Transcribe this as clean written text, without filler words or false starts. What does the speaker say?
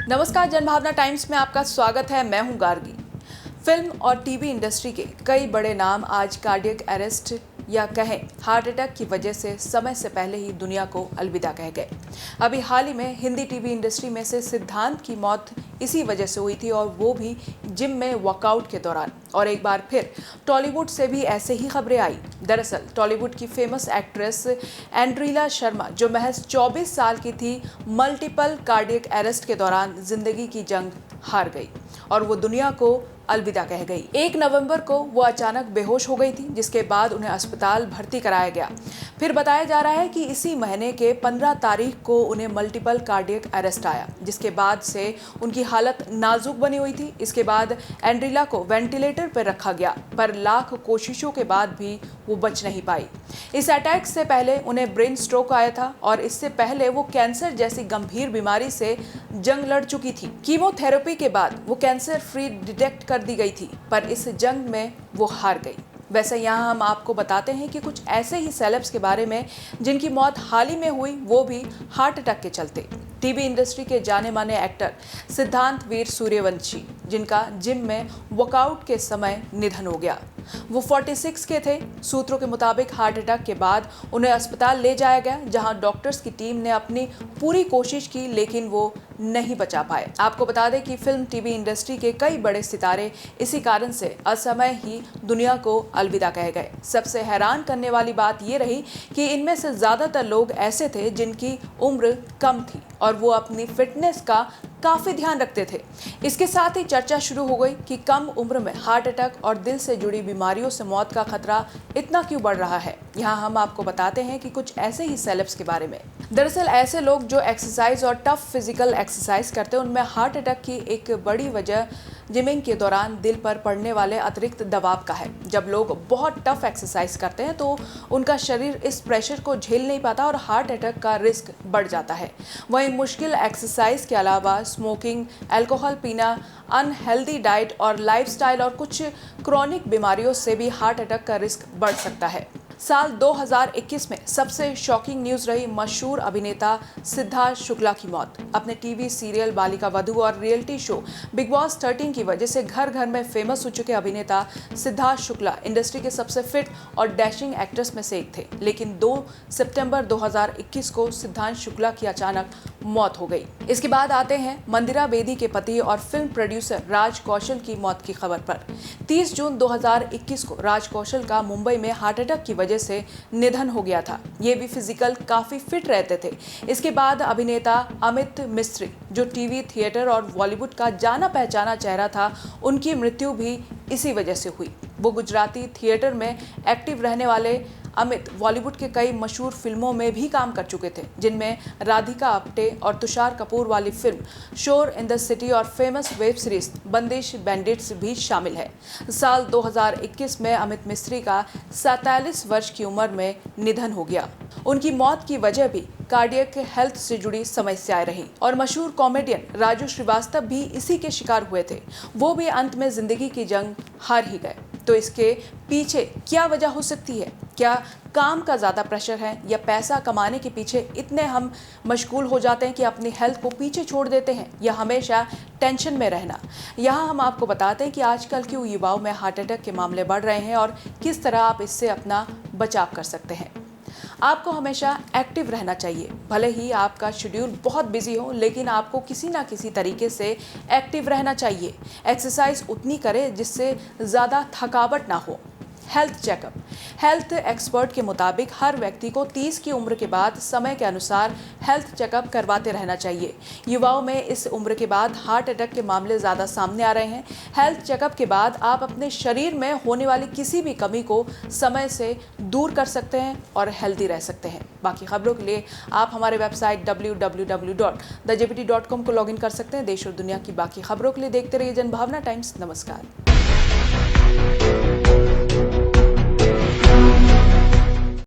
नमस्कार, जनभावना टाइम्स में आपका स्वागत है। मैं हूं गार्गी। फिल्म और टीवी इंडस्ट्री के कई बड़े नाम आज कार्डियक अरेस्ट या कहें हार्ट अटैक की वजह से समय से पहले ही दुनिया को अलविदा कह गए। अभी हाल ही में हिंदी टीवी इंडस्ट्री में से सिद्धांत की मौत इसी वजह से हुई थी, और वो भी जिम में वर्कआउट के दौरान। और एक बार फिर टॉलीवुड से भी ऐसे ही खबरें आई। दरअसल टॉलीवुड की फेमस एक्ट्रेस एंड्रीला शर्मा, जो महज 24 साल की थी, मल्टीपल कार्डियक अरेस्ट के दौरान जिंदगी की जंग हार गई और वो दुनिया को अलविदा कह गई। 1 नवंबर को वो अचानक बेहोश हो गई थी, जिसके बाद उन्हें अस्पताल भर्ती कराया गया। फिर बताया जा रहा है कि इसी महीने के 15 तारीख को उन्हें मल्टीपल कार्डियक अरेस्ट आया, जिसके बाद से उनकी हालत नाजुक बनी हुई थी। इसके बाद एंड्रीला को वेंटिलेटर पर रखा गया, पर लाख कोशिशों के बाद भी वो बच नहीं पाई। इस अटैक से पहले उन्हें ब्रेन स्ट्रोक आया था और इससे पहले वो कैंसर जैसी गंभीर बीमारी से जंग लड़ चुकी थी। कीमोथेरेपी के बाद वो कैंसर फ्री डिटेक्ट कर दी गई थी, पर इस जंग में वो हार गई। वैसे यहाँ हम आपको बताते हैं कि कुछ ऐसे ही सेलेब्स के बारे में जिनकी मौत हाल ही में हुई, वो भी हार्ट अटैक के चलते। टीवी इंडस्ट्री के जाने माने एक्टर सिद्धांत वीर सूर्यवंशी, जिनका जिम में वर्कआउट के समय निधन हो गया। वो 46 के थे। सूत्रों के मुताबिक हार्ट अटैक के बाद उन्हें अस्पताल ले जाया गया, जहां डॉक्टर्स की टीम ने अपनी पूरी कोशिश की, लेकिन वो नहीं बचा पाए। आपको बता दें कि फिल्म टीवी इंडस्ट्री के कई बड़े सितारे इसी कारण से असमय ही दुनिया को अलविदा कह गए। सबसे हैरान करने वाली बात ये रही कि इनमें से ज्यादातर लोग ऐसे थे जिनकी उम्र कम थी और वो अपनी फिटनेस का काफी ध्यान रखते थे। इसके साथ ही चर्चा शुरू हो गई कि कम उम्र में हार्ट अटैक और दिल से जुड़ी बीमारियों से मौत का खतरा इतना क्यों बढ़ रहा है। यहाँ हम आपको बताते हैं कि कुछ ऐसे ही सेलेब्स के बारे में। दरअसल ऐसे लोग जो एक्सरसाइज और टफ फिजिकल एक्सरसाइज करते हैं, उनमें हार्ट अटैक की एक बड़ी वजह जिमिंग के दौरान दिल पर पड़ने वाले अतिरिक्त दबाव का है। जब लोग बहुत टफ एक्सरसाइज करते हैं तो उनका शरीर इस प्रेशर को झेल नहीं पाता और हार्ट अटैक का रिस्क बढ़ जाता है। वहीं मुश्किल एक्सरसाइज के अलावा स्मोकिंग, अल्कोहल पीना, अनहेल्दी डाइट और लाइफस्टाइल और कुछ क्रॉनिक बीमारियों से भी हार्ट अटैक का रिस्क बढ़ सकता है। साल 2021 में सबसे शॉकिंग न्यूज रही मशहूर अभिनेता सिद्धार्थ शुक्ला की मौत। अपने टीवी सीरियल बालिका वधू और रियलिटी शो बिग बॉस 13 की वजह से घर घर में फेमस हो चुके अभिनेता सिद्धार्थ शुक्ला इंडस्ट्री के सबसे फिट और डैशिंग एक्ट्रेस में से एक थे। लेकिन 2 सितंबर 2021 को सिद्धार्थ शुक्ला की अचानक मौत हो गई। इसके बाद आते हैं मंदिरा बेदी के पति और फिल्म प्रोड्यूसर राज कौशल की मौत की खबर पर। 30 जून 2021 को राज कौशल का मुंबई में हार्ट अटैक की वजह से निधन हो गया था। ये भी फिजिकल काफी फिट रहते थे। इसके बाद अभिनेता अमित मिस्त्री, जो टीवी, थिएटर और बॉलीवुड का जाना पहचाना चेहरा था, उनकी मृत्यु भी इसी वजह से हुई। वो गुजराती थिएटर में एक्टिव रहने वाले अमित बॉलीवुड के कई मशहूर फिल्मों में भी काम कर चुके थे, जिनमें राधिका आप्टे और तुषार कपूर वाली फिल्म शोर इन द सिटी और फेमस वेब सीरीज बंदिश बैंडिट्स भी शामिल है। साल 2021 में अमित मिस्त्री का 47 वर्ष की उम्र में निधन हो गया। उनकी मौत की वजह भी कार्डियक हेल्थ से जुड़ी समस्याएं रही और मशहूर कॉमेडियन राजू श्रीवास्तव भी इसी के शिकार हुए थे। वो भी अंत में जिंदगी की जंग हार ही गए। तो इसके पीछे क्या वजह हो सकती है? क्या काम का ज़्यादा प्रेशर है, या पैसा कमाने के पीछे इतने हम मशगूल हो जाते हैं कि अपनी हेल्थ को पीछे छोड़ देते हैं, या हमेशा टेंशन में रहना? यहाँ हम आपको बताते हैं कि आजकल के युवाओं में हार्ट अटैक के मामले बढ़ रहे हैं और किस तरह आप इससे अपना बचाव कर सकते हैं। आपको हमेशा एक्टिव रहना चाहिए। भले ही आपका शेड्यूल बहुत बिजी हो, लेकिन आपको किसी ना किसी तरीके से एक्टिव रहना चाहिए। एक्सरसाइज उतनी करें जिससे ज़्यादा थकावट ना हो। Health checkup. हेल्थ एक्सपर्ट के मुताबिक हर व्यक्ति को 30 की उम्र के बाद समय के अनुसार हेल्थ चेकअप करवाते रहना चाहिए। युवाओं में इस उम्र के बाद हार्ट अटैक के मामले ज़्यादा सामने आ रहे हैं। हेल्थ चेकअप के बाद आप अपने शरीर में होने वाली किसी भी कमी को समय से दूर कर सकते हैं और हेल्दी रह सकते हैं। बाकी खबरों के लिए आप हमारे वेबसाइट www.thejpt.com को लॉगिन कर सकते हैं। देश और दुनिया की बाकी खबरों के लिए देखते रहिए जनभावना टाइम्स। नमस्कार।